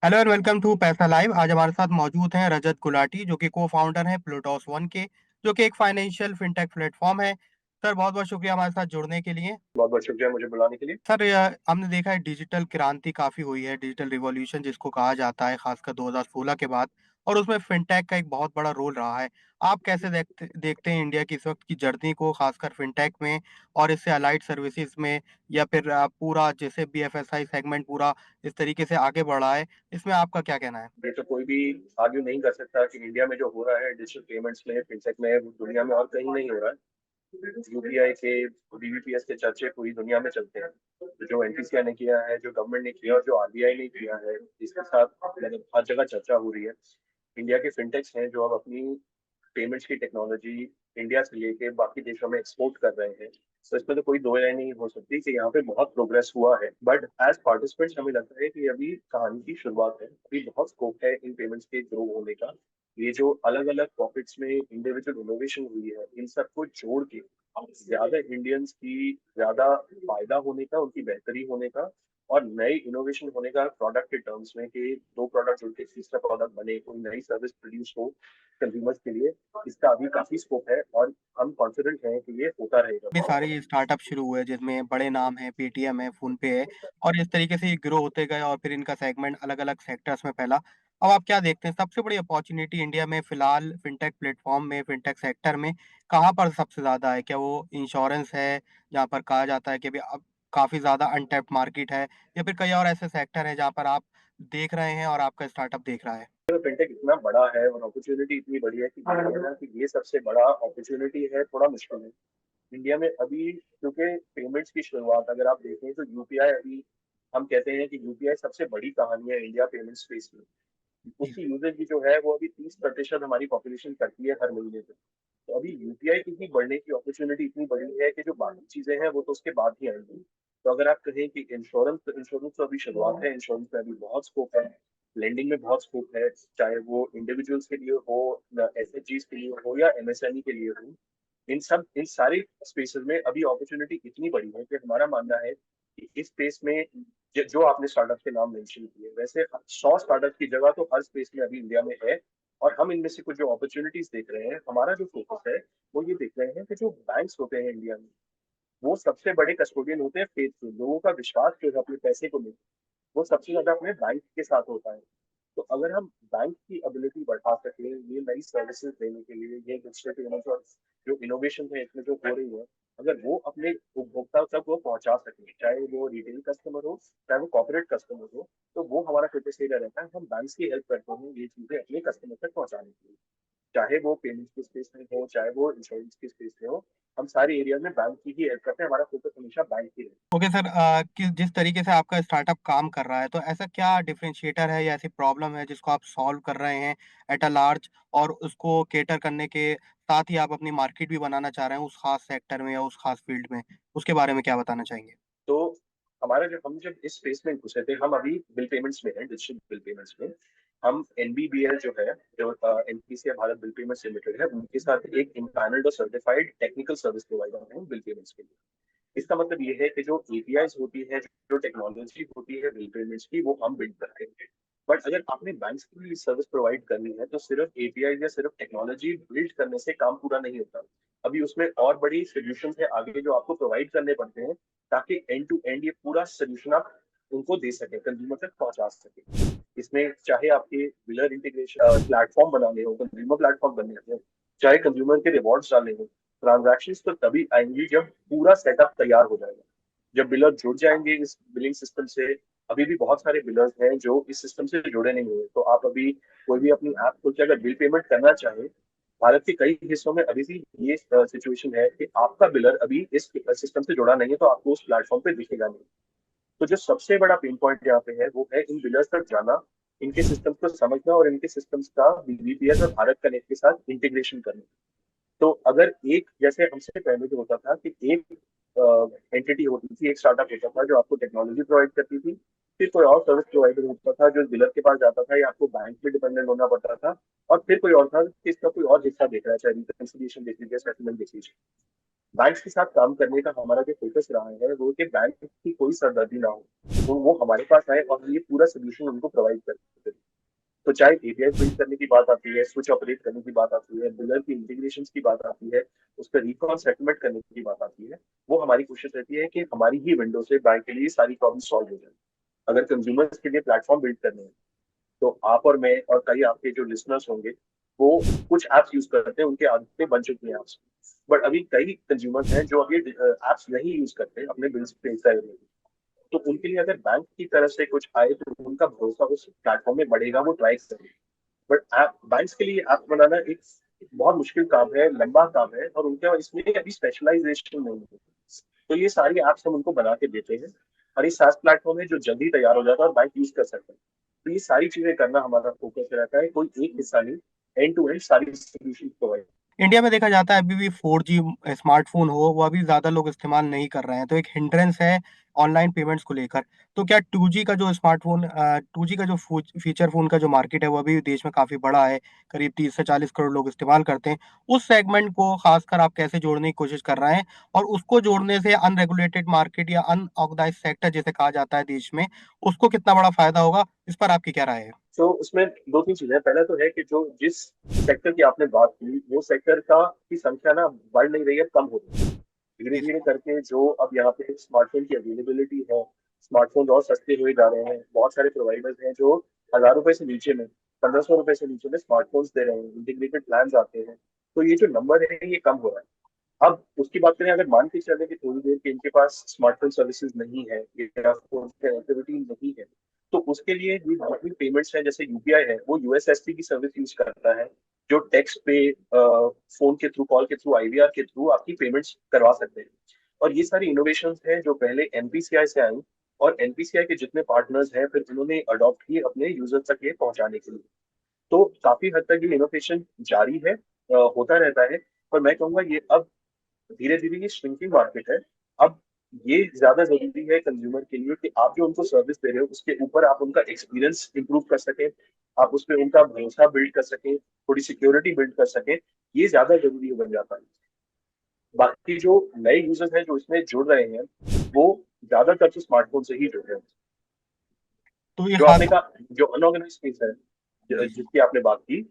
Hello and welcome to पैसा live. आज हमारे साथ मौजूद हैं रजत गुलाटी, जो कि को फाउंडर हैं प्लूटोस वन के, जो कि एक फाइनेंशियल फिनटेक प्लेटफॉर्म है। सर, बहुत बहुत शुक्रिया हमारे साथ जुड़ने के लिए। बहुत बहुत शुक्रिया मुझे बुलाने के लिए। सर, हमने देखा है डिजिटल क्रांति काफी हुई है, डिजिटल रिवॉल्यूशन जिसको कहा जाता है, खासकर 2016 के बाद। और उसमें फिनटेक का एक बहुत बड़ा रोल रहा है। आप कैसे देखते हैं इंडिया की इस वक्त की जर्नी को, खासकर फिनटेक में और इससे अलाइड सर्विसेज में, या फिर पूरा जैसे बीएफएसआई सेगमेंट पूरा इस तरीके से आगे बढ़ा है, इसमें आपका क्या कहना है? ये तो कोई भी आर्ग्यू नहीं कर सकता कि इंडिया में जो हो रहा है डिजिटल पेमेंट्स में, फिनटेक में, वो दुनिया में और कहीं नहीं हो रहा है। यूपीआई के, बीबीपीएस के चर्चे पूरी दुनिया में चलते हैं। तो जो एनपीसीआई ने किया है, जो गवर्नमेंट ने किया और जो आरबीआई ने किया है, इसके साथ मतलब हर जगह चर्चा हो रही है। इंडिया के फिनटेक्स हैं जो अब अपनी पेमेंट्स की टेक्नोलॉजी इंडिया से लेके बाकी देशों में एक्सपोर्ट कर रहे हैं। तो इसमें तो कोई दो राय नहीं हो सकती कि यहाँ पे बहुत प्रोग्रेस हुआ है, बट एज पार्टिसिपेंट्स हमें लगता है कि अभी कहानी की शुरुआत है। अभी बहुत स्कोप है इन पेमेंट्स के ग्रो होने का। ये जो अलग अलग पॉकेट्स में इंडिविजुअल इनोवेशन हुई है, इन सबको जोड़ के ज्यादा इंडियंस की ज्यादा फायदा होने का, उनकी बेहतरी होने का और नए इनोवेशन होने का प्रोडक्ट के टर्म्स में, कि दो प्रोडक्ट जुड़ के तीसरा प्रोडक्ट बने, कोई नई सर्विस प्रोड्यूस हो कंज्यूमर्स के लिए, इसका अभी काफी स्कोप है और हम कॉन्फिडेंट हैं कि ये होता भी रहेगा। सारे स्टार्टअप शुरू हुए जिसमें बड़े नाम हैं, पेटीएम है, फोन पे है। और इस तरीके से ये ग्रो होते गए और फिर इनका सेगमेंट अलग अलग सेक्टर्स में फैला। अब आप क्या देखते हैं, सबसे बड़ी अपॉर्चुनिटी इंडिया में फिलहाल फिनटेक प्लेटफॉर्म में, फिनटेक सेक्टर में कहाँ पर सबसे ज्यादा है? क्या वो इंश्योरेंस है, जहाँ पर कहा जाता है कि अभी अब काफी ज्यादा अनटैप्ड मार्केट है, या फिर कई और ऐसे सेक्टर हैं जहाँ पर आप देख रहे हैं और आपका स्टार्टअप देख रहा है? फिनटेक इतना बड़ा है और अपॉर्चुनिटी इतनी बड़ी है कि ये कहना कि ये सबसे बड़ा अपॉर्चुनिटी है थोड़ा मुश्किल है। इंडिया में अभी क्योंकि पेमेंट्स की शुरुआत अगर आप देखें तो यूपीआई अभी, हम कहते हैं कि यूपीआई सबसे बड़ी कहानी है इंडिया पेमेंट स्पेस में। जी। उसकी यूजेज भी जो है वो अभी 30% हमारी पॉपुलेशन करती है हर महीने पे। तो अभी यूपीआई की ही बढ़ने की अपॉर्चुनिटी इतनी बड़ी है कि जो बाकी चीजें हैं वो तो उसके बाद ही आएंगी। तो अगर आप कहें कि इंश्योरेंस, तो इंश्योरेंस तो अभी शुरुआत है, इंश्योरेंस में अभी बहुत स्कोप है। लेंडिंग में बहुत स्कोप है, चाहे वो इंडिविजुअल्स के लिए हो, एसएचजीज के लिए हो या एमएसएमई के लिए हो। इन सारे स्पेसेस में अभी अपॉर्चुनिटी इतनी बड़ी है कि हमारा मानना है कि इस स्पेस में जो आपने स्टार्टअप के नाम मेंशन किए, वैसे 100 स्टार्टअप की जगह तो हर स्पेस में अभी इंडिया में है। और हम इनमें से कुछ जो अपॉर्चुनिटीज देख रहे हैं, हमारा जो फोकस है वो ये देख रहे हैं कि जो बैंक्स होते हैं इंडिया में, वो सबसे बड़े कस्टोडियन होते हैं फेथ के, लोगों का विश्वास जो है अपने पैसे को लेकर, वो सबसे ज्यादा अपने बैंक के साथ होता है। तो अगर हम बैंक की एबिलिटी बढ़ा सके ये नई सर्विसेज देने के लिए, ये डिजिटल पेमेंट्स और जो इनोवेशन है इसमें जो हो रही है, अगर वो अपने उपभोक्ता तक वो पहुंचा सके, चाहे वो रिटेल कस्टमर हो चाहे वो कॉर्पोरेट कस्टमर हो, तो वो हमारा फोकस एरिया रहता है। हम बैंक की हेल्प करते हैं ये चीजें अपने कस्टमर तक पहुंचाने के लिए, चाहे वो पेमेंट्स की स्पेस में हो चाहे वो इंश्योरेंस की स्पेस में हो। हम सारी एरिया में बैंक की ही हेल्प करते हैं, हमारा फोकस हमेशा बैंक की रहता ओके सर, जिस तरीके से आपका स्टार्टअप काम कर रहा है, तो ऐसा क्या डिफरेंशिएटर है या ऐसी प्रॉब्लम है जिसको आप सॉल्व कर रहे हैं एट अ लार्ज, और उसको केटर करने के साथ ही आप अपनी मार्केट भी बनाना चाह रहे हैं उस खास सेक्टर में या उस खास फील्ड में? उसके बारे में क्या बताना चाहेंगे? तो हमारा जब हम जब इस स्पेस में घुसे थे, हम अभी बिल पेमेंट्स में हैं, डिजिटल बिल पेमेंट्स में। हम एनबीबीएल जो है, जो NPCI Bharat bill payments limited है, उनके साथ एक इम्पैनल्ड और सर्टिफाइड टेक्निकल सर्विस प्रोवाइडर है बिल पेमेंट्स के लिए। इसका मतलब ये है कि जो एपीआईज होती है, जो टेक्नोलॉजी होती है बिल पेमेंट्स की, वो हम बिल्ड करते हैं। बट अगर आपने बैंक्स की भी सर्विस प्रोवाइड करनी है तो सिर्फ एपीआई या सिर्फ टेक्नोलॉजी बिल्ड करने से काम पूरा नहीं होता। अभी उसमें और बड़ी सोल्यूशन है आगे जो आपको प्रोवाइड करने पड़ते हैं, ताकि एंड टू एंड ये पूरा सोल्यूशन आप उनको दे सके, कंज्यूमर तक पहुंचा सके। इसमें चाहे आपके बिलर इंटीग्रेशन प्लेटफॉर्म बनाने हो, कंज्यूमर प्लेटफॉर्म बनने हो, चाहे कंज्यूमर के रिवॉर्ड्स डालने हो, ट्रांजैक्शन तो तभी आएंगी जब पूरा सेटअप तैयार हो जाएगा, जब बिलर जुड़ जाएंगे इस बिलिंग सिस्टम से। अभी भी बहुत सारे बिलर्स हैं जो इस सिस्टम से जुड़े नहीं हुए, तो आप अभी कोई भी अपनी ऐप खोल के अगर बिल पेमेंट करना चाहे, भारत के कई हिस्सों में अभी भी ये सिचुएशन है कि आपका बिलर अभी इस सिस्टम से जुड़ा नहीं है, तो आपको उस प्लेटफॉर्म पे दिखेगा नहीं। तो जो सबसे बड़ा पेन पॉइंट यहाँ पे है वो है इन बिलर्स तक जाना, इनके सिस्टम्स को समझना और इनके सिस्टम्स का बीबीपीएस और भारत कनेक्ट के साथ इंटीग्रेशन करना। तो अगर एक, जैसे हमसे पहले जो होता था कि एक एंटिटी होती थी, एक स्टार्टअप होता था जो आपको टेक्नोलॉजी प्रोवाइड करती थी, फिर कोई और सर्विस प्रोवाइडर होता था जो डीलर के पास जाता था, या आपको बैंक पे डिपेंडेंट होना पड़ता था, और फिर कोई और था कि इसका कोई और हिस्सा देख रहा है, चाहे रिकंसिलिएशन देख लीजिए, सेटलमेंट देख लीजिए। बैंक्स के साथ काम करने का हमारा जो फोकस रहा है वो कि बैंक की कोई सरदर्दी ना हो, तो वो हमारे पास आए और ये पूरा सोल्यूशन उनको प्रोवाइड करते थे। तो चाहे एपीआई बिल्ड करने की बात आती है, स्विच ऑपरेट करने की बात आती है, बिलर की इंटीग्रेशन की बात आती है, उस पर रिकॉन सेटलमेंट करने की बात आती है, वो हमारी कोशिश रहती है कि हमारी ही विंडो से बैंक के लिए सारी प्रॉब्लम सॉल्व हो जाए। अगर कंज्यूमर्स के लिए प्लेटफॉर्म बिल्ड करने हैं, तो आप और मैं और कई आपके जो लिसनर्स होंगे, वो कुछ एप्स यूज करते हैं, उनके आदतें बन चुकी हैं एप्स। बट अभी कई कंज्यूमर्स हैं जो अभी एप्स नहीं यूज करते अपने बिल्स पे करने के लिए। तो उनके लिए अगर बैंक की तरफ से कुछ आए तो उनका भरोसा उस प्लेटफॉर्म में बढ़ेगा, वो ट्राई करेंगे। बट ऐप बैंक्स के लिए ऐप बनाना एक बहुत मुश्किल काम है, लंबा काम है, और उनके इसमें अभी स्पेशलाइजेशन नहीं है। तो ये सारी एप्स हम उनको बना के देते हैं, और ये सास प्लेटफॉर्म है जो जल्दी तैयार हो जाता है और बैंक यूज कर सकते हैं। तो ये सारी चीजें करना हमारा फोकस रहता है, कोई एक हिस्सा नहीं, एंड टू एंड सारी सोल्यूशन प्रोवाइड। इंडिया में देखा जाता है अभी भी 4G स्मार्टफोन हो वो अभी ज्यादा लोग इस्तेमाल नहीं कर रहे हैं, तो एक हिंड्रेंस है ऑनलाइन पेमेंट्स को लेकर। तो क्या 2G का जो स्मार्टफोन 2G का जो फीचर फोन का जो मार्केट है वो अभी देश में काफी बड़ा है, करीब 30 से 40 करोड़ लोग इस्तेमाल करते हैं। उस सेगमेंट को खासकर आप कैसे जोड़ने की कोशिश कर रहे हैं, और उसको जोड़ने से अनरेगुलेटेड मार्केट या अनऑर्गेनाइज सेक्टर जैसे कहा जाता है देश में, उसको कितना बड़ा फायदा होगा, इस पर आपकी क्या राय है? तो उसमें दो तीन चीजें हैं। पहला तो है कि जो जिस सेक्टर की आपने बात की, वो सेक्टर का की संख्या ना बढ़ नहीं रही है, कम हो रही है धीरे जी। धीरे करके। जो अब यहाँ पे स्मार्टफोन की अवेलेबिलिटी है, स्मार्टफोन और सस्ते हुए जा रहे हैं। बहुत सारे प्रोवाइडर्स हैं जो 1,000 रुपए से नीचे में, 1,500 रुपए से नीचे में स्मार्टफोन्स दे रहे हैं, इंटीग्रेटेड प्लान आते हैं। तो ये जो नंबर है ये कम हो रहा है। अब उसकी बात करें, अगर मान के चले कि थोड़ी देर के इनके पास स्मार्टफोन सर्विसेज नहीं है या कनेक्टिविटी नहीं है, तो उसके लिए ये जितनी पेमेंट्स है, जैसे यूपीआई है, वो यूएसएसडी की सर्विस यूज करता है, जो टेक्स्ट पे, फोन के थ्रू, कॉल के थ्रू, आईवीआर के थ्रू आपकी पेमेंट्स करवा सकते हैं। और ये सारी इनोवेशन हैं जो पहले एनपीसीआई से आई, और एनपीसीआई के जितने पार्टनर्स हैं फिर उन्होंने अडॉप्ट किए अपने यूजर्स तक ये पहुंचाने के लिए। तो काफी हद तक ये इनोवेशन जारी है, होता रहता है। पर मैं कहूंगा ये अब धीरे धीरे ये श्रिंकिंग मार्केट है। अब ये ज्यादा जरूरी है कंज्यूमर के लिए कि आप जो उनको सर्विस दे रहे हो उसके ऊपर आप उनका एक्सपीरियंस इंप्रूव कर सकें, आप उस पर उनका भरोसा बिल्ड कर सकें, थोड़ी सिक्योरिटी बिल्ड कर सकें। ये ज्यादा जरूरी बन जाता है। बाकी जो नए यूजर्स हैं जो इसमें जुड़ रहे हैं, वो ज्यादातर तो स्मार्टफोन से ही जुड़ रहे हैं। तो ये जो खास। आपने कहा, जो अनऑर्गेनाइज स्पेस है जी। जिसकी आपने बात की,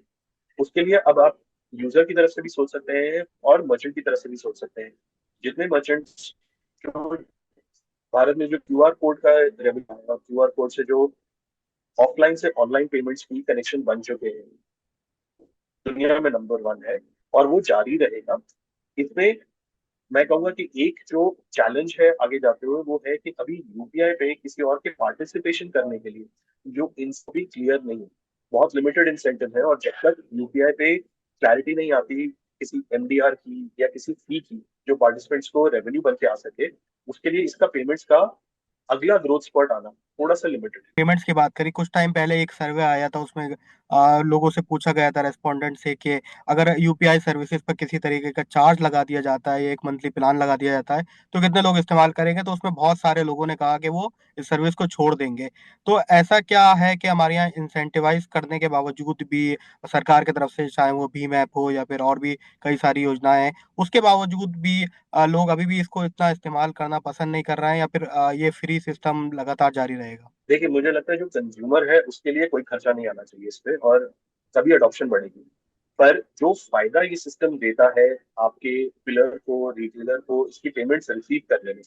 उसके लिए अब आप यूजर की तरफ से भी सोच सकते हैं और मर्चेंट की तरफ से भी सोच सकते हैं। जितने मर्चेंट्स जो भारत में जो क्यूआर कोड का रेवेन्यू, क्यूआर कोड से जो ऑफलाइन से ऑनलाइन पेमेंट्स की कनेक्शन बन चुके हैं, दुनिया में नंबर वन है, और वो जारी रहेगा। इसमें मैं कहूंगा कि एक जो चैलेंज है आगे जाते हुए, वो है कि अभी यूपीआई पे किसी और के पार्टिसिपेशन करने के लिए जो भी क्लियर नहीं है, बहुत लिमिटेड इंसेंटिव है। और जब तक यूपीआई पे क्लैरिटी नहीं आती किसी एमडीआर की या किसी फी की, जो पार्टिसिपेंट्स को रेवेन्यू बन के आ सके, उसके लिए इसका पेमेंट्स का अगला ग्रोथ स्पॉट आना थोड़ा सा लिमिटेड है। पेमेंट्स की बात करी, कुछ टाइम पहले एक सर्वे आया था, उसमें लोगों से पूछा गया था, रेस्पोंडेंट से, कि अगर यूपीआई सर्विसेज पर किसी तरीके का चार्ज लगा दिया जाता है, एक मंथली प्लान लगा दिया जाता है, तो कितने लोग इस्तेमाल करेंगे? तो उसमें बहुत सारे लोगों ने कहा कि वो इस सर्विस को छोड़ देंगे। तो ऐसा क्या है कि हमारे यहाँ इंसेंटिवाइज करने के बावजूद भी सरकार की तरफ से, चाहे वो भीम ऐप हो या फिर और भी कई सारी योजनाएं हैं, उसके बावजूद भी लोग अभी भी इसको इतना इस्तेमाल करना पसंद नहीं कर रहे हैं, या फिर ये फ्री सिस्टम लगातार जारी रहेगा? देखिए, मुझे लगता है जो कंज्यूमर है उसके लिए कोई खर्चा नहीं आना चाहिए इस पे, और तभी अडॉप्शन बढ़ेगी। पर जो फायदा ये सिस्टम देता है आपके पिलर को, रिटेलर को, इसकी पेमेंट्स रिसीव करने में,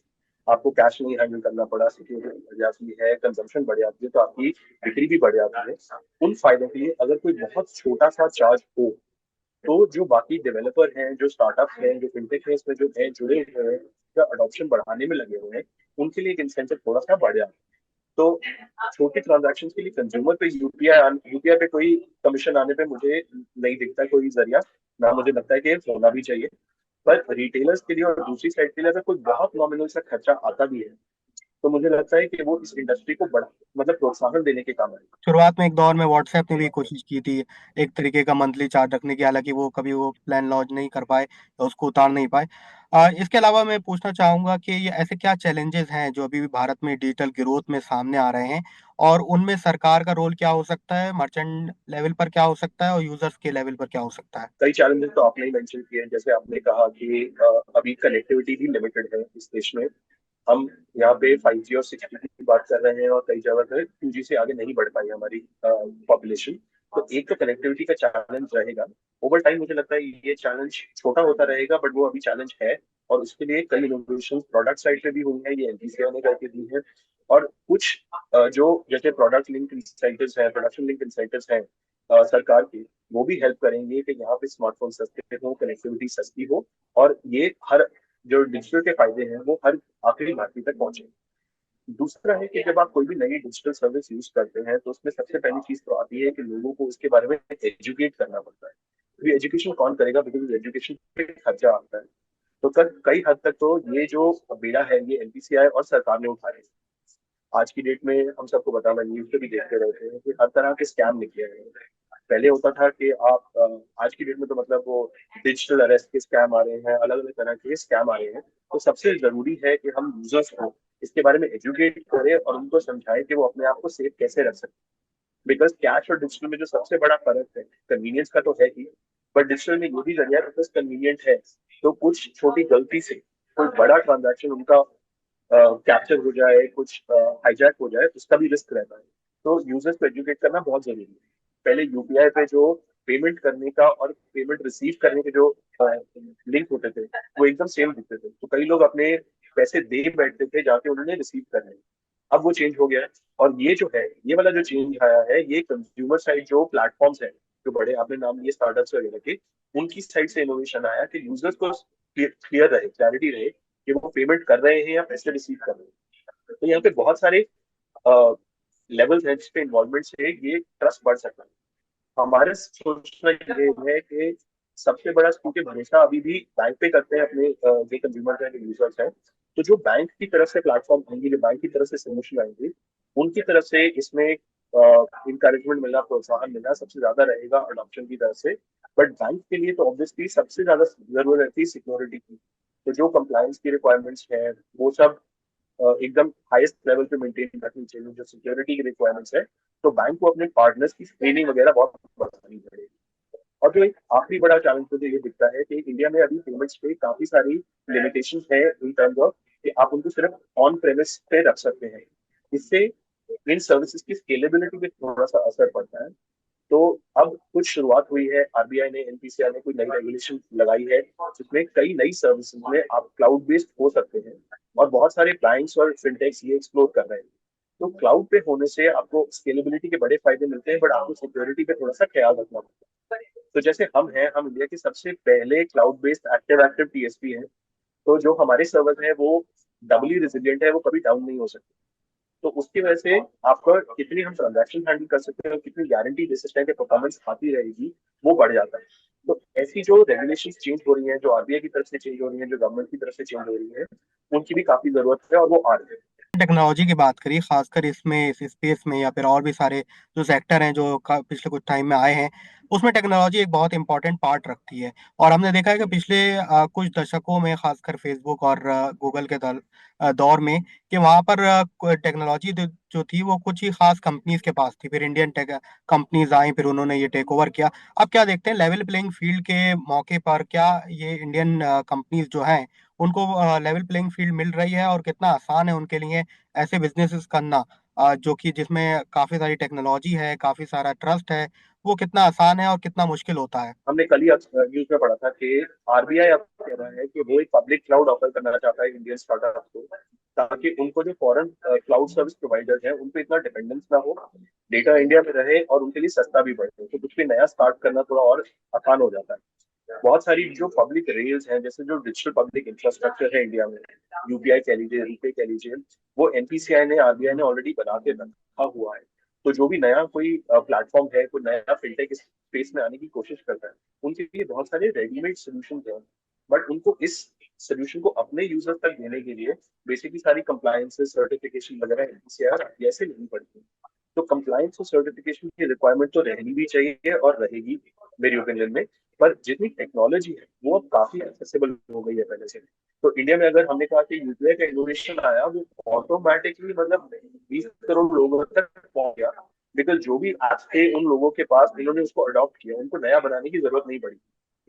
आपको कैश नहीं हैंडल करना पड़ा, सिक्योरिटी बढ़ जाती है, कंजम्पशन बढ़ जाती है, तो आपकी बिक्री भी बढ़ जाती है। उन फायदों के लिए अगर कोई बहुत छोटा सा चार्ज हो, तो जो बाकी डेवलपर हैं, जो स्टार्टअप हैं, जो फिनटेक है, इसमें जो है जुड़े हुए हैं, जो अडॉप्शन बढ़ाने में लगे हुए हैं, उनके लिए एक इंसेंटिव थोड़ा सा बढ़ जाता है। तो छोटे ट्रांजैक्शन के लिए कंज्यूमर पे यूपीआई पे कोई कमीशन आने पे मुझे नहीं दिखता कोई जरिया, ना मुझे लगता है कि होना भी चाहिए। पर रिटेलर्स के लिए और दूसरी साइड के लिए अगर कोई बहुत नॉमिनल सा खर्चा आता भी है, तो मुझे लगता है कि वो इस इंडस्ट्री को बड़ा मतलब प्रोत्साहन देने के काम आएगा। शुरुआत में एक दौर में व्हाट्सएप ने भी कोशिश की थी एक तरीके का मंथली चार्ज रखने की, हालांकि वो कभी वो प्लान लॉन्च नहीं कर पाए या उसको उतार नहीं पाए। इसके अलावा मैं पूछना चाहूंगा कि ये ऐसे क्या चैलेंजेस हैं जो अभी भी भारत में डिजिटल ग्रोथ में सामने आ रहे हैं, और उनमें सरकार का रोल क्या हो सकता है, मर्चेंट लेवल पर क्या हो सकता है और यूजर्स के लेवल पर क्या हो सकता है? कई चैलेंजेस तो आपने ही मेंशन किए हैं, जैसे आपने कहा कि अभी कनेक्टिविटी भी लिमिटेड है इस देश में। हम यहाँ पे 5G और 6G की बात कर रहे हैं और कई जगह पे 2G से आगे नहीं बढ़ पाई हमारी पॉपुलेशन। तो एक तो कनेक्टिविटी का चैलेंज रहेगा। ओवर टाइम मुझे लगता है ये चैलेंज छोटा होता रहेगा, बट वो अभी चैलेंज है। और उसके लिए कई इनोवेशन प्रोडक्ट साइड पे भी हुई है, ये एनपीसीआई ने करके दी है। और कुछ जो जैसे प्रोडक्ट लिंक इंसाइटर्स है, प्रोडक्शन लिंक इंसाइटर्स हैं सरकार के, वो भी हेल्प करेंगे कि यहाँ पे स्मार्टफोन सस्ते हो, कनेक्टिविटी सस्ती हो, और ये हर जो डिजिटल के फायदे हैं वो हर आखिरी भारतीय तक पहुंचे। दूसरा है कि जब आप कोई भी नई डिजिटल सर्विस यूज करते हैं तो उसमें सबसे पहली चीज तो आती है कि लोगों को उसके बारे में एजुकेट करना पड़ता है। तो एजुकेशन कौन करेगा, बिकॉज एजुकेशन पे खर्चा आता है। तो कई हद तक तो ये जो बेड़ा है ये एनपीसीआई और सरकार ने उठाया है। आज की डेट में हम सबको पता है, न्यूज पे भी देखते रहते हैं कि हर तरह के स्कैम निकले हैं। पहले होता था कि आप आज की डेट में तो मतलब वो डिजिटल अरेस्ट के स्कैम आ रहे हैं, अलग अलग तरह के स्कैम आ रहे हैं। तो सबसे जरूरी है कि हम यूजर्स को इसके बारे में एजुकेट करें और उनको समझाएं कि वो अपने आप को सेफ कैसे रख सकते हैं। बिकॉज कैश और डिजिटल में जो सबसे बड़ा फर्क है, कन्वीनियंस का तो है ही, बट डिजिटल में ये भी जरिया बिकॉज कन्वीनियंट है। तो कुछ छोटी गलती से कोई बड़ा ट्रांजैक्शन उनका कैप्चर हो जाए, कुछ हाईजैक हो जाए, उसका भी रिस्क रहता है। तो यूजर्स को एजुकेट करना बहुत जरूरी है। पहले यूपीआई पे जो पेमेंट करने का और पेमेंट रिसीव करने के जो लिंक होते थे वो एकदम सेम दिखते थे, तो कई लोग अपने पैसे दे बैठते थे जाके उन्होंने रिसीव करने। अब वो चेंज हो गया है। और ये जो है, ये वाला जो चेंज आया है, ये कंज्यूमर साइड जो प्लेटफॉर्म्स है, जो बड़े आपने नाम लिए स्टार्टअप्स वगैरह के, उनकी साइड से इनोवेशन आया कि यूजर्स को क्लियर रहे, क्लैरिटी रहे कि वो पेमेंट कर रहे हैं या पैसे रिसीव कर रहे हैं। तो यहाँ पे बहुत सारे लेवल्स हैं जिसपे इन्वॉल्वमेंट से ये ट्रस्ट बढ़ सकता है। हमारे सोचना ये है कि सबसे बड़ा, क्योंकि भरोसा अभी भी बैंक पे करते हैं अपने जो कंज्यूमर हैं, जो यूजर्स हैं। तो जो बैंक की तरफ से प्लेटफॉर्म आएंगे, जो बैंक की तरफ से सोल्यूशन आएंगे, उनकी तरफ से इसमें इंकरेजमेंट मिलना, प्रोत्साहन मिलना सबसे ज्यादा रहेगा अडॉप्शन की तरफ से। बट बैंक के लिए तो ऑब्वियसली सबसे ज्यादा जरूरत रहती है सिक्योरिटी की। तो जो कंप्लायंस की रिक्वायरमेंट्स हैं वो सब एकदम हाईएस्ट लेवल पे मेंटेन रखनी चाहिए, जो सिक्योरिटी की रिक्वायरमेंट्स है। तो बैंक को अपने पार्टनर्स की स्क्रीनिंग वगैरह बहुत बढ़ानी पड़ेगी। और जो एक आखिरी बड़ा चैलेंज मुझे ये दिखता है कि इंडिया में अभी पेमेंट्स पे काफी सारी लिमिटेशन है इन टर्म्स ऑफ कि आप उनको सिर्फ ऑन प्रेमिस पे रख सकते हैं। इससे इन सर्विसेज की स्केलेबिलिटी पे थोड़ा सा असर पड़ता है। तो अब कुछ शुरुआत हुई है, आरबीआई ने, एनपीसीआई ने कोई नई रेगुलेशन लगाई है जिसमें कई नई सर्विसेज में आप क्लाउड बेस्ड हो सकते हैं। और बहुत सारे बैंक्स और फिनटेक्स ये एक्सप्लोर कर रहे हैं। तो क्लाउड पे होने से आपको स्केलेबिलिटी के बड़े फायदे मिलते हैं, बट आपको सिक्योरिटी पे थोड़ा सा ख्याल रखना पड़ता है। तो जैसे हम इंडिया के सबसे पहले cloud based active active TSP हैं। तो जो हमारे सर्वर है वो डबली रेजिलियंट है, वो कभी डाउन नहीं हो सकते। तो उसकी वजह से आपका कितनी हम ट्रांजैक्शन हैंडल कर सकते हैं और कितनी गारंटी दे सकते हैं कि परफॉर्मेंस आती रहेगी, वो बढ़ जाता है। तो ऐसी जो रेगुलेशन चेंज हो रही है, जो आरबीआई की तरफ से चेंज हो रही है, जो गवर्नमेंट की तरफ से चेंज हो रही है, उनकी भी काफी जरूरत है और वो आ रही है। टेक्नोलॉजी की बात करिए, खासकर इसमें इस स्पेस में या फिर और भी सारे जो सेक्टर हैं जो पिछले कुछ टाइम में आए हैं, उसमें टेक्नोलॉजी एक बहुत इंपॉर्टेंट पार्ट रखती है। और हमने देखा है कि पिछले कुछ दशकों में, खासकर फेसबुक और गूगल के दौर में, कि वहाँ पर टेक्नोलॉजी जो थी वो कुछ ही खास कंपनीज के पास थी, फिर इंडियन टेक कंपनीज आई, फिर उन्होंने ये टेक ओवर किया। अब क्या देखते हैं, लेवल प्लेइंग फील्ड के मौके पर क्या ये इंडियन कंपनीज जो हैं उनको लेवल प्लेइंग फील्ड मिल रही है, और कितना आसान है उनके लिए ऐसे बिजनेसेस करना जो कि जिसमें काफी सारी टेक्नोलॉजी है, काफी सारा ट्रस्ट है, वो कितना आसान है और कितना मुश्किल होता है? हमने कल ही न्यूज में पढ़ा था कि आरबीआई अब कह रहा है कि वो एक पब्लिक क्लाउड ऑफर करना चाहता है इंडियन स्टार्टअप को, ताकि उनको जो फॉरेन क्लाउड सर्विस प्रोवाइडर है उन पे इतना डिपेंडेंस ना हो, डेटा इंडिया में रहे और उनके लिए सस्ता भी पड़े, तो कुछ भी नया स्टार्ट करना थोड़ा और आसान हो जाता है। बहुत सारी जो पब्लिक रेल्स हैं, जैसे जो डिजिटल पब्लिक इंफ्रास्ट्रक्चर है इंडिया में, यूपीआई कह लीजिए, रुपे कह लीजिए, वो एनपीसीआई ने, आरबीआई ने ऑलरेडी बना के रखा हुआ है। तो जो भी नया कोई प्लेटफॉर्म है, कोई नया फिनटेक इस स्पेस में आने की कोशिश करता है, उनके लिए बहुत सारे रेडीमेड सोल्यूशन हैं। बट उनको इस सोल्यूशन को अपने यूजर तक देने के लिए बेसिकली सारी कंप्लायंसेस सर्टिफिकेशन वगैरह एनपीसीआर जैसे नहीं पड़ती। तो कंप्लायंस और सर्टिफिकेशन की रिक्वायरमेंट तो रहनी भी चाहिए और रहेगी मेरी ओपिनियन में। पर जितनी टेक्नोलॉजी है वो अब काफी एक्सेसिबल हो गई है पहले से। तो इंडिया में अगर हमने कहा कि यूपीआई का इनोवेशन आया वो ऑटोमेटिकली मतलब 20 करोड़ लोगों तक पहुंच गया। बिकॉज जो भी आज थे उन लोगों के पास इन्होंने उसको अडॉप्ट किया, उनको नया बनाने की जरूरत नहीं पड़ी।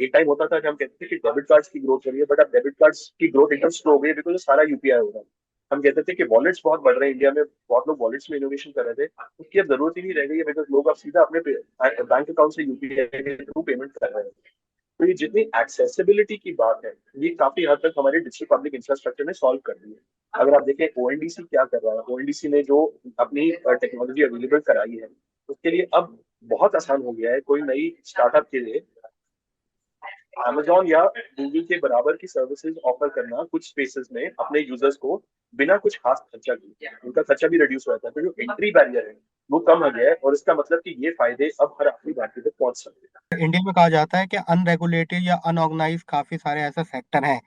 एक टाइम होता था कि हम कहते थे कि डेबिट कार्ड्स की ग्रोथ हो रही है, बट अब डेबिट कार्ड्स की ग्रोथ एकदम स्लो हो गई है बिकॉज सारा यूपीआई हो रहा है। हम कहते थे कि वॉलेट्स बहुत बढ़ रहे हैं इंडिया में, बहुत लोग वॉलेट्स में इनोवेशन कर रहे थे, उसकी अब जरूरत ही नहीं रह गई है बिकॉज लोग अब सीधा अपने बैंक अकाउंट से यूपीआई के थ्रू पेमेंट कर रहे हैं। तो ये जितनी एक्सेसिबिलिटी की बात है ये काफी हद तक हमारे डिजिटल पब्लिक इंफ्रास्ट्रक्चर ने सॉल्व कर दी है। अगर आप देखें ओएनडीसी क्या कर रहा है, ओएनडीसी ने जो अपनी टेक्नोलॉजी अवेलेबल कराई है उसके लिए अब बहुत आसान हो गया है कोई नई स्टार्टअप के लिए अमेजोन या गूगल के बराबर की सर्विसेज ऑफर करना कुछ स्पेसेस में अपने यूजर्स को बिना कुछ खास खर्चा किए। उनका खर्चा भी रिड्यूस हो जाता है, तो जो एंट्री बैरियर है वो कम हो गया है और इसका मतलब कि ये फायदे अब हर आखिरी भारतीय तक पहुंच सकते हैं। इंडिया में कहा जाता है कि अनरेगुलेटेड या अनऑर्गेनाइज काफी सारे ऐसे सेक्टर हैं।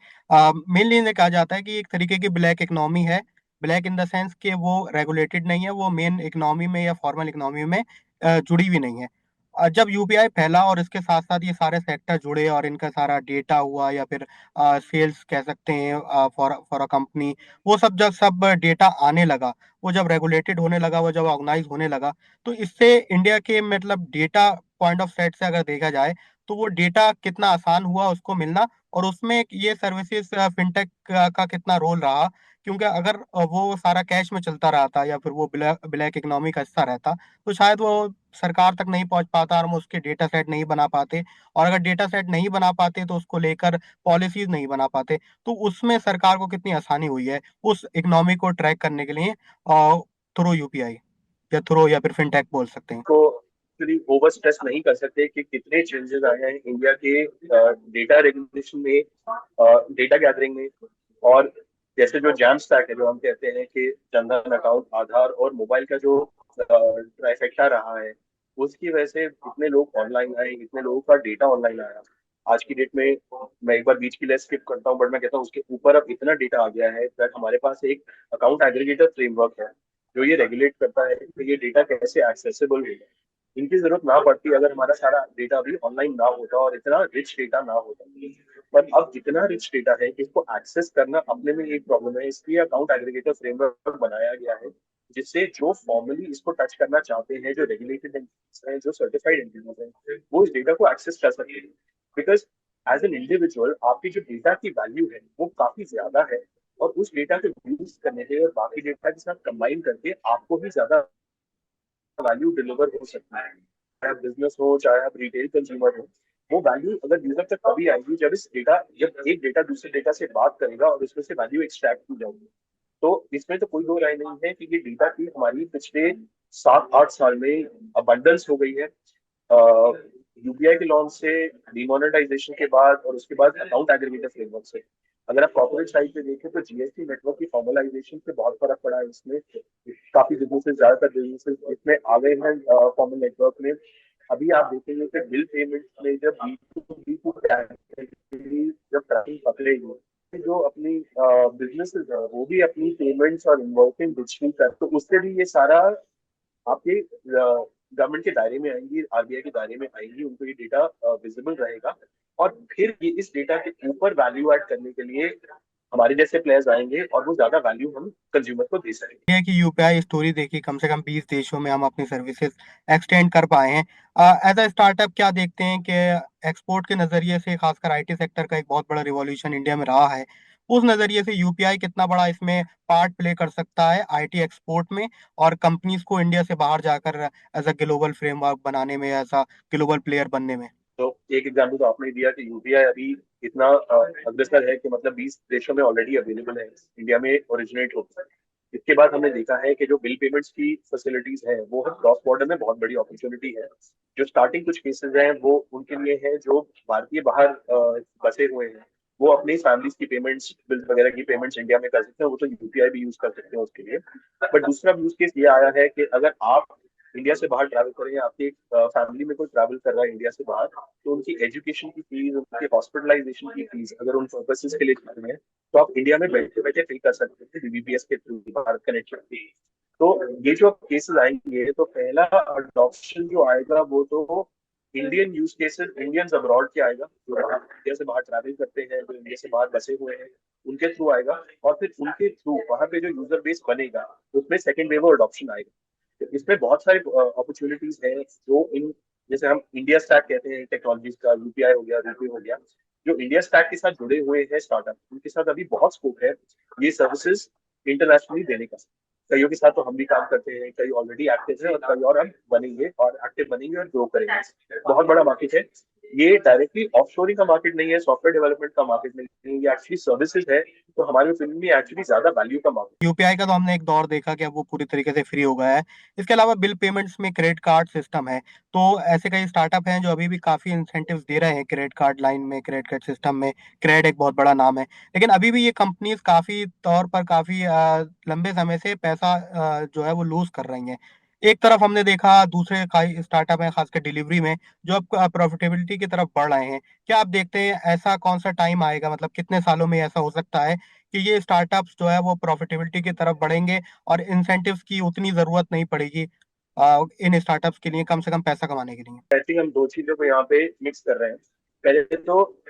मेनली इन्हें कहा जाता है कि एक तरीके की ब्लैक इकोनॉमी है। ब्लैक इन द सेंस कि वो रेगुलेटेड नहीं है, वो मेन इकोनॉमी में या फॉर्मल इकोनॉमी में जुड़ी हुई नहीं है। जब यूपीआई फैला और इसके साथ साथ ये सारे सेक्टर जुड़े और इनका सारा डेटा हुआ या फिर सेल्स कह सकते हैं फॉर फॉर अ कंपनी, वो सब डेटा आने लगा, वो जब रेगुलेटेड होने लगा, वो जब ऑर्गेनाइज होने लगा, तो इससे इंडिया के मतलब डेटा पॉइंट ऑफ सेट से अगर देखा जाए तो वो डेटा कितना आसान हुआ उसको मिलना, और उसमें ये सर्विसेज फिनटेक का कितना रोल रहा। क्योंकि अगर वो सारा कैश में चलता रहता या फिर वो ब्लैक ब्लैक इकोनॉमी का हिस्सा रहता तो शायद वो सरकार तक नहीं पहुंच पाता और हम उसके डेटा सेट नहीं बना पाते, और अगर डेटा सेट नहीं बना पाते तो उसको लेकर पॉलिसीज नहीं बना पाते। तो उसमें सरकार को कितनी आसानी हुई है उस इकोनॉमी को ट्रैक करने के लिए थ्रू यूपीआई या थ्रू या फिर फिनटेक बोल सकते हैं। को एक्चुअली ओवर स्ट्रेस नहीं कर सकते कि कितने चेंजेस आए हैं इंडिया के डेटा रेगुलेशन में, डेटा गैदरिंग में। और जैसे जो जैम स्टैक है जो हम कहते हैं कि जनधन अकाउंट, आधार और मोबाइल का जो ट्राइफेक्टा रहा है, उसकी वजह से इतने लोग ऑनलाइन आए, इतने लोगों का डेटा ऑनलाइन आया। आज की डेट में मैं एक बार बीच की लेस स्किप करता हूँ, बट मैं कहता हूँ उसके ऊपर अब इतना डेटा आ गया है दैट हमारे पास एक अकाउंट एग्रीगेटर फ्रेमवर्क है जो ये रेगुलेट करता है कि ये डेटा कैसे एक्सेसिबल होगा। इनकी जरूरत ना पड़ती अगर हमारा सारा डेटा भी ऑनलाइन ना होता और इतना रिच डेटा ना होता। पर अब इतना रिच डेटा है कि इसको एक्सेस करना अपने में एक प्रॉब्लम है, इसलिए अकाउंट एग्रीगेटर फ्रेमवर्क बनाया गया है जिससे जो फॉर्मली इसको टच करना चाहते हैं, जो रेगुलेटेड हैं, जो सर्टिफाइड एंटिटीज हैं, वो इस डेटा को एक्सेस कर सकते हैं। बिकॉज एज एन इंडिविजुअल आपकी जो डेटा की वैल्यू है वो काफी ज्यादा है, और उस डेटा को यूज करने के और बाकी डेटा के साथ कंबाइन करके आपको भी ज्यादा वैल्यू डिलीवर हो सकता है। चाहे आप बिजनेस हो चाहे आप रिटेल कंज्यूमर हो, वो वैल्यू अगर यूजर तक कभी आएगी जब इस डेटा, जब एक डेटा दूसरे डेटा से बात करेगा और उसमें से वैल्यू एक्सट्रैक्ट की जाएगी। तो इसमें तो कोई दो राय नहीं है कि ये डेटा की हमारी पिछले 7-8 साल में अबंडेंस हो गई है। यूपीआई के लॉन्च से, डिमोनेटाइजेशन के बाद और उसके बाद अकाउंट एग्रीगेटर फ्रेमवर्क से, अगर आप कॉर्पोरेट साइड पे देखें तो जीएसटी नेटवर्क की फॉर्मलाइजेशन से बहुत फर्क पड़ा है इसमें। काफी बिजनेसेस, ज्यादातर बिजनेसेस इसमें आ गए हैं फॉर्मल नेटवर्क में। अभी आप देखेंगे कि बिल पेमेंट में जब बी टू कैटेगरी जब ट्रैकिंग पकड़ेगी, जो अपनी बिजनेसेस है वो भी अपनी पेमेंट्स और इन्वॉइसिंग डिजिटली कर, तो उससे भी ये सारा आपके गवर्नमेंट के दायरे में आएंगी, आरबीआई के दायरे में आएंगी, उनको ये डेटा विजिबल रहेगा। और फिर ये इस डेटा के ऊपर वैल्यू ऐड करने के लिए हमारे जैसे प्लेयर्स आएंगे और वो ज्यादा वैल्यू हम कंज्यूमर को दे सकेंगे। ये है कि यूपीआई स्टोरी देखी, कम से कम 20 देशों में हम अपनी सर्विसेज एक्सटेंड कर पाए हैं। एज अ स्टार्टअप क्या देखते हैं कि एक्सपोर्ट के नज़रिए से खासकर आईटी सेक्टर का एक बहुत बड़ा रिवॉल्यूशन इंडिया में रहा है। उस नज़रिए से यूपीआई कितना बड़ा इसमें पार्ट प्ले कर सकता है आईटी एक्सपोर्ट में, और कंपनीज को इंडिया से बाहर जाकर एज अ ग्लोबल फ्रेमवर्क बनाने में, एज अ ग्लोबल प्लेयर बनने में। तो एक एग्जाम्पल तो आपने दिया कि यूपीआई अभी इतना अग्रसर है कि मतलब 20 देशों में ऑलरेडी अवेलेबल है, इंडिया में ओरिजिनेट होता है। इसके बाद हमने देखा है कि जो बिल पेमेंट्स की फैसिलिटीज हैं वो क्रॉस बॉर्डर में बहुत बड़ी अपॉर्चुनिटी है। जो स्टार्टिंग कुछ केसेस हैं वो उनके लिए है जो भारतीय बाहर बसे हुए हैं, वो अपनी फैमिलीज की पेमेंट्स, बिल्स वगैरह की पेमेंट्स इंडिया में कर सकते हैं, वो तो यूपीआई भी यूज कर सकते हैं उसके लिए। बट दूसरा यूज केस ये आया है कि अगर आप इंडिया से बाहर ट्रैवल करें या आपकी फैमिली में कोई ट्रैवल कर रहा है इंडिया से बाहर, तो उनकी एजुकेशन की फीस, उनकी हॉस्पिटलाइजेशन की फीस अगर उन पर्पसेस के लिए कर रहे हैं, तो आप इंडिया में बैठे बैठे पे कर सकते हैं बीबीपीएस के थ्रू, भारत कनेक्शन के। तो ये जो केसेस आएंगे, तो पहला अडॉप्शन जो आएगा वो तो Indian use cases, Indians abroad के आएगा, जो इंडिया से बाहर ट्रैवल करते हैं, जो इंडिया से बाहर बसे हुए हैं, उनके थ्रू आएगा। और फिर उनके थ्रू वहां पे जो यूजर बेस बनेगा, उसमें सेकंड वेव अडॉप्शन आएगा। तो इसमें बहुत सारी अपॉर्चुनिटीज हैं जो इन, जैसे हम इंडिया स्टैक कहते हैं टेक्नोलॉजीज का, यूपीआई हो गया, रूपी हो गया, जो इंडिया स्टैक के साथ जुड़े हुए हैं स्टार्टअप, उनके साथ अभी बहुत स्कोप है ये सर्विसेज इंटरनेशनली देने का। कईयों के साथ तो हम भी काम करते हैं, कई ऑलरेडी एक्टिव है और कई और अब बनेंगे और एक्टिव बनेंगे और ग्रो करेंगे। बहुत बड़ा मार्केट है ये, डायरेक्टली ऑफशोरिंग का मार्केट नहीं है, सॉफ्टवेयर डेवलपमेंट का मार्केट नहीं है, ये एक्चुअली सर्विसेज है। तो हमारे ओपिनियन में एक्चुअली ज्यादा वैल्यू का मार्केट। यूपीआई का तो हमने एक दौर देखा कि अब वो पूरी तरीके से फ्री हो गया है। इसके अलावा बिल पेमेंट्स में क्रेडिट कार्ड सिस्टम है। तो ऐसे कई स्टार्टअप हैं जो अभी भी काफी इंसेंटिव्स दे रहे हैं क्रेडिट कार्ड लाइन में, क्रेडिट कार्ड सिस्टम में। क्रेडिट एक बहुत बड़ा नाम है, लेकिन अभी भी ये कंपनीज काफी तौर पर काफी लंबे समय से पैसा जो है वो लूज कर रही हैं। एक तरफ हमने देखा दूसरे स्टार्टअप है खासकर डिलीवरी में, जो अब प्रॉफिटेबिलिटी की तरफ बढ़ रहे हैं। क्या आप देखते हैं ऐसा कौन सा टाइम आएगा, मतलब कितने सालों में ऐसा हो सकता है कि ये स्टार्टअप्स जो है वो प्रॉफिटेबिलिटी की तरफ बढ़ेंगे और इंसेंटिव्स की उतनी जरूरत नहीं पड़ेगी इन स्टार्टअप्स के लिए, कम से कम पैसा कमाने के लिए? आई थिंक हम दो चीजों को यहाँ पे मिक्स कर रहे हैं। पहले तो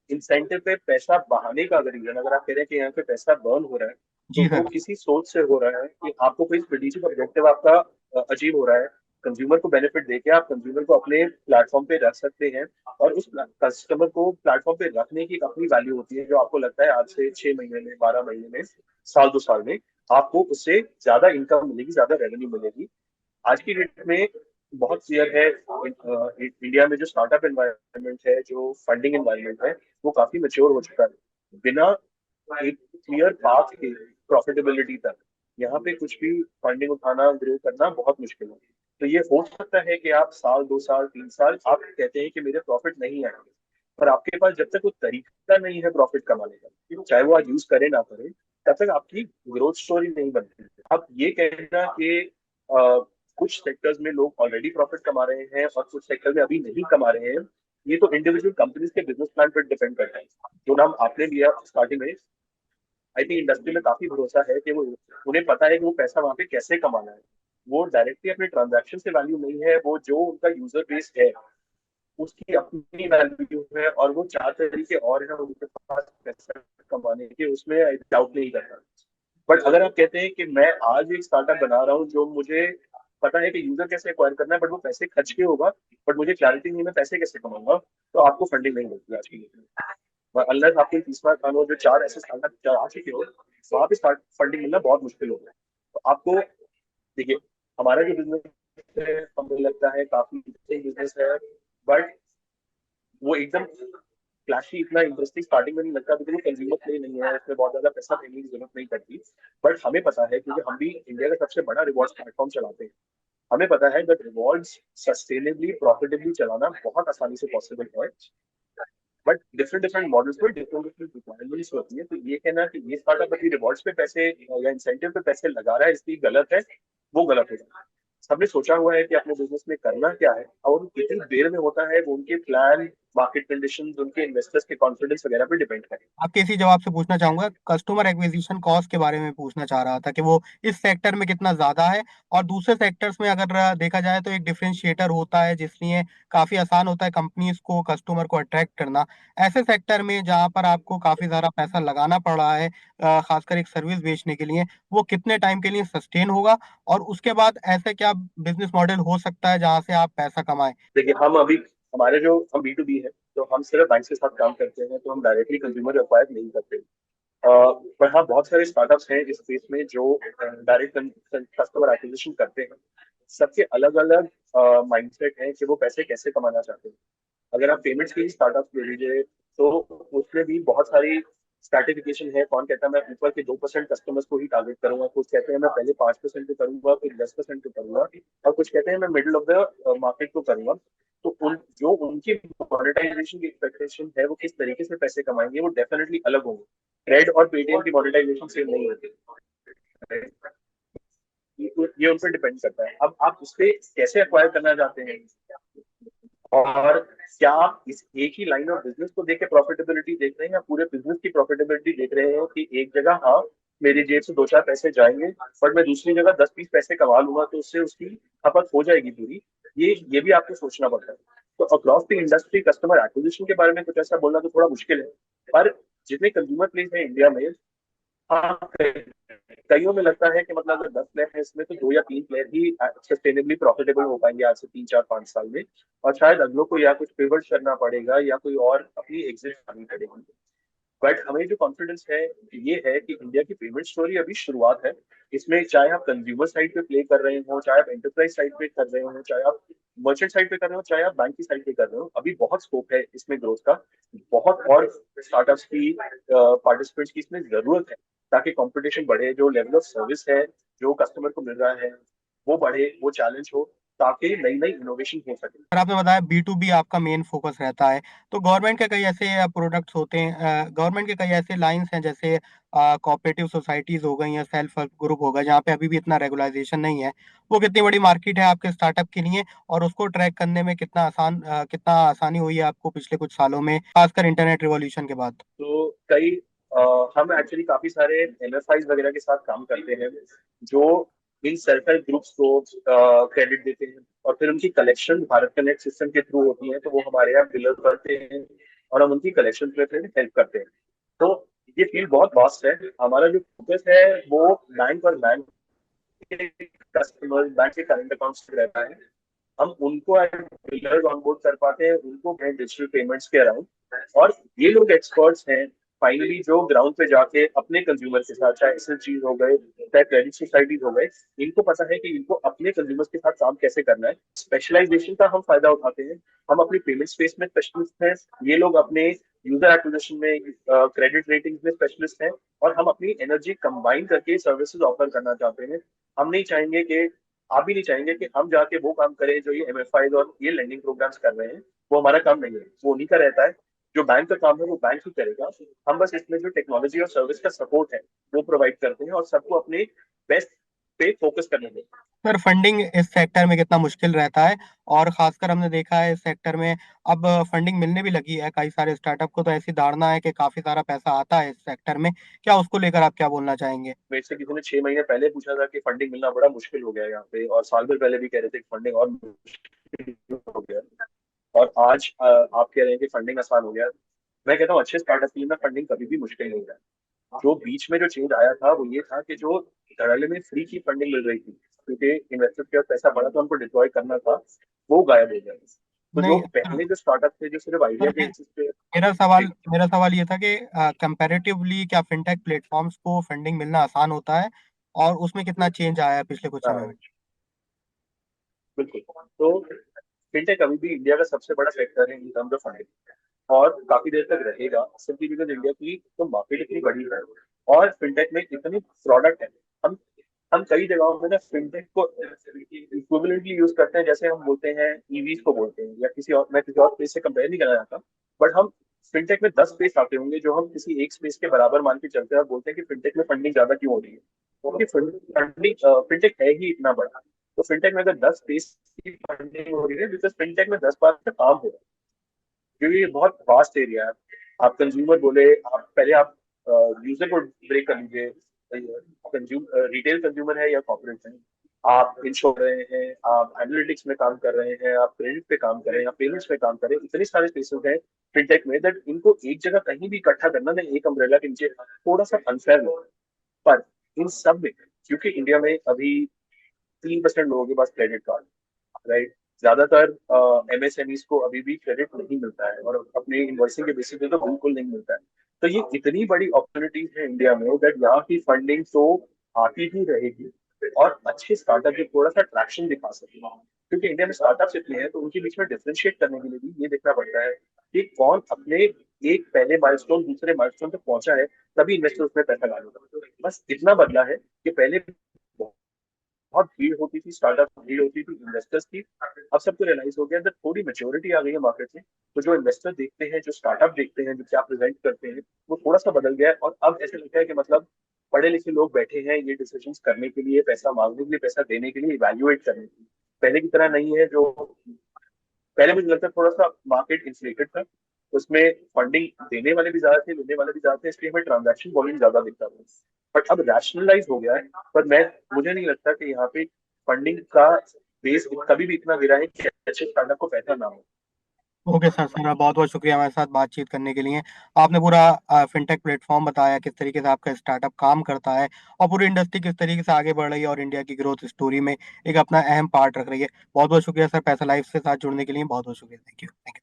इंसेंटिव पे पैसा बहाने का अगर रीजन, अगर आप कह रहे हैं कि यहाँ पे पैसा बर्न हो रहा है, तो जी वो सर। किसी सोच से हो रहा है कि आपको कोई स्ट्रेटेजिक ऑब्जेक्टिव आपका अचीव हो रहा है, कंज्यूमर को बेनिफिट देके आप कंज्यूमर को अपने प्लेटफॉर्म पे रख सकते हैं, और उस कस्टमर को प्लेटफॉर्म पे रखने की एक अपनी वैल्यू होती है, जो आपको लगता है आज से 6 महीने में, 12 महीने में, साल 2 साल में आपको उससे ज्यादा इनकम मिलेगी, ज्यादा रेवेन्यू मिलेगी। आज की डेट में बहुत क्लियर है, इंडिया में जो स्टार्टअप एनवायरनमेंट है, जो फंडिंग एनवायरनमेंट है, वो काफी मेच्योर हो चुका है। बिना एक क्लियर पाथ के प्रॉफिटेबिलिटी तक यहाँ पे कुछ भी फंडिंग उठाना, ग्रो करना बहुत मुश्किल है। तो ये हो सकता है कि आप साल, 2 साल, 3 साल आप कहते हैं कि मेरे प्रॉफिट नहीं आएंगे, पर आपके पास जब तक वो तरीका नहीं है प्रॉफिट कमाने का, चाहे वो आज यूज करें ना करें, तब तक आपकी ग्रोथ स्टोरी नहीं बनती। आप ये कहना कि कुछ सेक्टर्स में लोग ऑलरेडी प्रॉफिट कमा रहे हैं और कुछ सेक्टर में अभी नहीं कमा रहे हैं, ये तो इंडिविजुअल कंपनीज के बिजनेस प्लान पर डिपेंड करता है। जो नाम आपने लिया स्टार्टिंग में, आई थिंक इंडस्ट्री में काफी भरोसा है कि वो, उन्हें पता है कि वो पैसा वहां पे कैसे कमाना है। वो डायरेक्टली अपने ट्रांजैक्शन से वैल्यू नहीं है, वो जो उनका यूजर बेस है उसकी अपनी वैल्यू है, और वो चार तरीके और हैं उनके पास पैसा कमाने के, उसमें डाउट नहीं करता। बट अगर आप कहते हैं कि मैं आज एक स्टार्टअप बना रहा हूँ जो मुझे पता है कि यूजर कैसे एक्वायर करना है, बट वो पैसे खर्च के होगा, बट मुझे क्लैरिटी नहीं है मैं पैसे कैसे कमाऊंगा, तो आपको फंडिंग नहीं मिलती आज की डेट में। अनलेस आपको तीसरा काम हो, जो चार ऐसे स्टार्टअप आ चुके हो, वहां पे स्टार्ट फंडिंग मिलना बहुत मुश्किल हो गया। तो आपको देखिए, हमारा जो बिजनेस है हमें लगता है काफी इंटरेस्टिंग बिजनेस है, बट वो एकदम फ्लैशी, इतना इंटरेस्टिंग स्टार्टिंग में नहीं लगता, बिकॉज वो कंज्यूमर प्ले नहीं है, इसमें बहुत ज्यादा पैसा देने की जरूरत नहीं पड़ती। बट हमें पता है, क्योंकि हम भी इंडिया का सबसे बड़ा रिवॉर्ड्स प्लेटफॉर्म चलाते हैं, हमें पता है कि रिवॉर्ड्स सस्टेनेबली, प्रॉफिटेबली चलाना बहुत आसानी से पॉसिबल है। बट डिफरेंट डिफरेंट मॉडल्स में डिफरेंट डिफरेंट रिक्वायरमेंट्स होती है। तो ये कहना कि ये स्टार्टअप अपनी रिवॉर्ड्स पे पैसे या इंसेंटिव पे पैसे लगा रहा है इसलिए गलत है, वो गलत होगा। सबने सोचा हुआ है कि अपने बिजनेस में करना क्या है, और कितनी देर में होता है, वो उनके प्लान, मार्केट कंडीशंस, उनके इन्वेस्टर्स के कॉन्फिडेंस वगैरह पे डिपेंड करे। आपके इसी जवाब से पूछना चाहूंगा, कस्टमर एक्विजिशन कॉस्ट के बारे में पूछना चाह रहा था कि वो इस सेक्टर में कितना ज्यादा है, और दूसरे सेक्टर्स में अगर देखा जाए तो एक डिफरेंशिएटर होता है जिसलिए काफी आसान होता है कंपनीज को कस्टमर को अट्रैक्ट करना। ऐसे सेक्टर में जहां पर आपको काफी ज्यादा पैसा लगाना पड़ रहा है खासकर एक सर्विस बेचने के लिए, वो कितने टाइम के लिए सस्टेन होगा, और उसके बाद ऐसे क्या बिजनेस मॉडल हो सकता है जहां से आप पैसा कमाएं? देखिए, हम अभी, हमारे जो हम B2B है, तो हम सिर्फ बैंक के साथ काम करते हैं, तो हम डायरेक्टली कंज्यूमर एक्वायर नहीं करते। पर हाँ, बहुत सारे स्टार्टअप्स हैं इस स्पेस में जो डायरेक्ट कस्टमर एक्विजिशन करते हैं। सबके अलग अलग माइंडसेट है कि वो पैसे कैसे कमाना चाहते हैं। अगर आप पेमेंट्स की स्टार्टअप ले लीजिए, तो उसमें भी बहुत सारी स्ट्रैटिफिकेशन है। कौन कहता है मैं ऊपर के 2% कस्टमर्स को ही टारगेट करूंगा, कुछ कहते हैं मैं पहले 5% पे करूंगा, फिर 10% पे करूंगा, और कुछ कहते हैं मैं मिडिल ऑफ द मार्केट को करूंगा। तो जो उनकी मोनेटाइजेशन की एक्सपेक्टेशन है, वो किस तरीके से पैसे कमाएंगे, वो डेफिनेटली अलग होंगे। रेड और पेटीएम की मोनेटाइजेशन सेम नहीं होती। ये उन पर डिपेंड करता है। अब आप उस पे कैसे एक्वायर करना चाहते हैं, और क्या आप इस एक ही लाइन ऑफ बिजनेस को देख के प्रॉफिटेबिलिटी देख रहे हैं, या पूरे बिजनेस की प्रॉफिटेबिलिटी देख रहे हैं कि एक जगह हाँ मेरी जेब से दो चार पैसे जाएंगे, बट मैं दूसरी जगह 10-20 पैसे कमा लूंगा, तो उससे उसकी खपत हो जाएगी पूरी। ये भी आपको सोचना पड़ता है। तो across the industry customer acquisition के बारे में कुछ ऐसा बोलना तो थोड़ा मुश्किल है, पर जितने कंज्यूमर प्लेस हैं इंडिया में, हाँ, कईयों में लगता है कि मतलब अगर 10 प्लेयर है इसमें, तो दो या तीन प्लेयर ही सस्टेनेबली प्रॉफिटेबल हो पाएंगे आज से 3-4-5 साल में। और शायद अगलों को या कुछ पिवट करना पड़ेगा या कोई और अपनी एग्जिट करनी पड़ेगी। बट हमें जो कॉन्फिडेंस है ये है कि इंडिया की पेमेंट स्टोरी अभी शुरुआत है। इसमें चाहे आप कंज्यूमर साइड पे प्ले कर रहे हो, चाहे आप एंटरप्राइज साइड पे कर रहे हो, चाहे आप मर्चेंट साइड पे कर रहे हो, चाहे आप बैंक की साइड पे कर रहे हो, अभी बहुत स्कोप है इसमें ग्रोथ का। बहुत और स्टार्टअप्स की, पार्टिसिपेंट्स की इसमें जरूरत है, ताकि कंपटीशन बढ़े, जो लेवल ऑफ सर्विस है जो कस्टमर को मिल रहा है वो बढ़े, वो चैलेंज हो, ताकि नई नई इनोवेशन हो सके। और आपने बताया B2B आपका मेन फोकस रहता है, तो गवर्नमेंट के कई ऐसे प्रोडक्ट्स होते हैं, गवर्नमेंट के कई ऐसे लाइंस हैं, जैसे कोऑपरेटिव सोसाइटीज हो गई या सेल्फ हेल्प ग्रुप हो गए, जहाँ पे अभी भी इतना रेगुलाइजेशन नहीं है। वो कितनी बड़ी मार्केट है आपके स्टार्टअप के लिए, और उसको ट्रैक करने में कितना आसानी हुई है आपको पिछले कुछ सालों में, खासकर इंटरनेट रिवॉल्यूशन के बाद। तो कई हम एक्चुअली काफी सारे एमएफआईज वगैरह के साथ काम करते हैं, जो इन सेल्फ हेल्प ग्रुप्स को क्रेडिट देते हैं, और फिर उनकी कलेक्शन भारत कनेक्ट सिस्टम के थ्रू होती है, तो वो हमारे यहाँ बिलर करते हैं और हम उनकी कलेक्शन में फिर हेल्प करते हैं। तो ये फील्ड बहुत वास्ट है। हमारा जो फोकस है वो बैंक और बैंक के कस्टमर, बैंक के करंट अकाउंट्स पे रहता है। हम उनको बिल्डर्स ऑनबोर्ड कर पाते हैं, उनको हैं डिजिटल पेमेंट्स के अराउंड। और ये लोग एक्सपर्ट्स हैं फाइनली, जो ग्राउंड पे जाके अपने कंज्यूमर के साथ, चाहे एसएचजी हो गए, चाहे क्रेडिट सोसाइटीज हो गए, इनको पता है कि इनको अपने कंज्यूमर्स के साथ काम कैसे करना है। स्पेशलाइजेशन का हम फायदा उठाते हैं। हम अपनी पेमेंट स्पेस में स्पेशलिस्ट हैं, ये लोग अपने यूजर एक्विजिशन में, क्रेडिट रेटिंग में स्पेशलिस्ट हैं, और हम अपनी एनर्जी कंबाइन करके सर्विसेज ऑफर करना चाहते हैं। हम नहीं चाहेंगे कि, आप भी नहीं चाहेंगे कि हम जाके वो काम करें जो ये एमएफआई और ये लेंडिंग प्रोग्राम्स कर रहे हैं। वो हमारा काम नहीं है, वो उन्हीं का रहता है। जो बैंक का काम है वो बैंक ही करेगा। हम बस इसमें जो टेक्नोलॉजी और सर्विस का सपोर्ट है वो प्रोवाइड करते हैं, और सबको अपने बेस्ट पे फोकस करने दें। सर, फंडिंग इस सेक्टर में कितना मुश्किल रहता है, और खासकर हमने देखा है इस सेक्टर में अब फंडिंग मिलने भी लगी है कई सारे स्टार्टअप को, तो ऐसी धारणा है कि काफी सारा पैसा आता है इस सेक्टर में। क्या उसको लेकर आप क्या बोलना चाहेंगे? मेरे से किसी ने 6 महीने पहले पूछा था कि फंडिंग मिलना बड़ा मुश्किल हो गया है यहाँ पे, और साल भर पहले भी कह रहे थे कि फंडिंग और मुश्किल हो गया है। और आज आप कह रहे हैं कि फंडिंग आसान हो गया है। मैं कहता हूँ अच्छे स्टार्टअप के लिए ना फंडिंग कभी भी मुश्किल नहीं है। जो बीच में जो चेंज आया था वो ये था कि जो धड़ल्ले में फ्री की फंडिंग मिल रही थी, क्योंकि इन्वेस्टर के पास पैसा पड़ा था, उनको डिप्लॉय करना था, वो गायब हो गया। तो जो नहीं सर, पहले जो स्टार्टअप थे जो सिर्फ आइडिया सर, के बेसिस पे। मेरा सवाल ये था कि कंपैरेटिवली क्या फिनटेक प्लेटफॉर्म्स को फंडिंग मिलना आसान होता है, और उसमें कितना चेंज आया है पिछले कुछ समय में? बिल्कुल। तो फिनटेक अभी भी इंडिया का सबसे बड़ा सेक्टर है इन टर्म्स ऑफ फंडिंग, और काफी देर तक रहेगा, सिंपली बिकॉज इंडिया की तो मार्केट इतनी बड़ी है, और फिनटेक में इतनी प्रोडक्ट है। हम हम कई जगहों में ना फिनटेक को इक्विवेलेंटली यूज करते हैं, जैसे हम बोलते हैं ईवीज को बोलते हैं, या किसी और, मैं किसी और स्पेस से कंपेयर नहीं करना चाहता, बट हम फिनटेक में 10 स्पेस आते होंगे जो हम किसी एक स्पेस के बराबर मान के चलते हैं, और बोलते हैं कि फिनटेक में फंडिंग ज्यादा क्यों हो रही है, क्योंकि फंडिंग फिनटेक है ही इतना बड़ा। तो फिनटेक में अगर 10 स्पेस की फंडिंग हो रही है, बिकॉज फिनटेक में 10 बार का काम हो रहा है, क्योंकि ये बहुत वास्ट एरिया है। आप कंज्यूमर बोले, आप पहले आप यूजर को ब्रेक कर लीजिए, रिटेल कंज्यूमर है या कॉर्पोरेट है, आप इंश्योर रहे हैं, आप एनालिटिक्स में काम कर रहे हैं, आप क्रेडिट पे काम कर रहे हैं, आप पेमेंट्स में काम कर रहे हैं, इतने सारे स्पेसेस हैं फिनटेक में, दैट इनको एक जगह कहीं भी इकट्ठा करना ना एक अम्ब्रेला के नीचे थोड़ा सा अनफेयर है। पर इन सब में, क्योंकि इंडिया में अभी 3% लोगों के पास क्रेडिट कार्ड, राइट, ज्यादातर एमएसएमईज को अभी भी क्रेडिट नहीं मिलता है, और अपने इन्वॉइसिंग के बेसिस पे तो बिल्कुल नहीं मिलता है। तो ये इतनी बड़ी अपॉर्चुनिटीज है इंडिया में, दैट यहाँ की फंडिंग तो आती ही रहेगी, और अच्छे स्टार्टअप जो थोड़ा सा ट्रैक्शन दिखा सके, क्योंकि इंडिया में स्टार्टअप्स इतने हैं, तो उनके बीच में डिफरेंशिएट करने के लिए भी ये देखना पड़ता है कि कौन अपने एक पहले माइलस्टोन दूसरे माइलस्टोन तक पहुंचा है, तभी इन्वेस्टर उसमें पैसा डालेगा। बस इतना बदला है कि पहले बहुत भीड़ होती थी, स्टार्टअप भीड़ होती थी इन्वेस्टर्स की। अब सबको रियलाइज हो गया कि थोड़ी मेच्योरिटी आ गई है मार्केट में, तो जो इन्वेस्टर देखते हैं, जो स्टार्टअप देखते हैं, जो क्या प्रेजेंट करते हैं, वो थोड़ा सा बदल गया है। और अब ऐसा लगता है कि मतलब पढ़े लिखे लोग बैठे हैं ये डिसीजन करने के लिए, पैसा मांगने के लिए, पैसा देने के लिए, इवेल्युएट करने के लिए। पहले की तरह नहीं है। जो पहले मुझे लगता है थोड़ा सा मार्केट इंफ्लेटेड था, उसमें फंडिंग देने वाले भी ज्यादा थे, लेने वाले भी ज्यादा थे, इसलिए हमें ट्रांजैक्शन वॉल्यूम ज्यादा दिखता था। बट अब रैशनलाइज हो गया है। पर मुझे नहीं लगता कि यहाँ पे फंडिंग का बेस कभी भी इतना गिरा है कि अच्छे स्टार्टअप को पैसा ना हो। ओके सर, सर बहुत बहुत शुक्रिया हमारे साथ बातचीत करने के लिए। आपने पूरा फिनटेक प्लेटफॉर्म बताया, किस तरीके से आपका स्टार्टअप काम करता है और पूरी इंडस्ट्री किस तरीके से आगे बढ़ रही है और इंडिया की ग्रोथ स्टोरी में एक अपना अहम पार्ट रख रही है। बहुत बहुत शुक्रिया सर पैसा लाइफ के साथ जुड़ने के लिए, बहुत बहुत शुक्रिया। Thank you, thank you.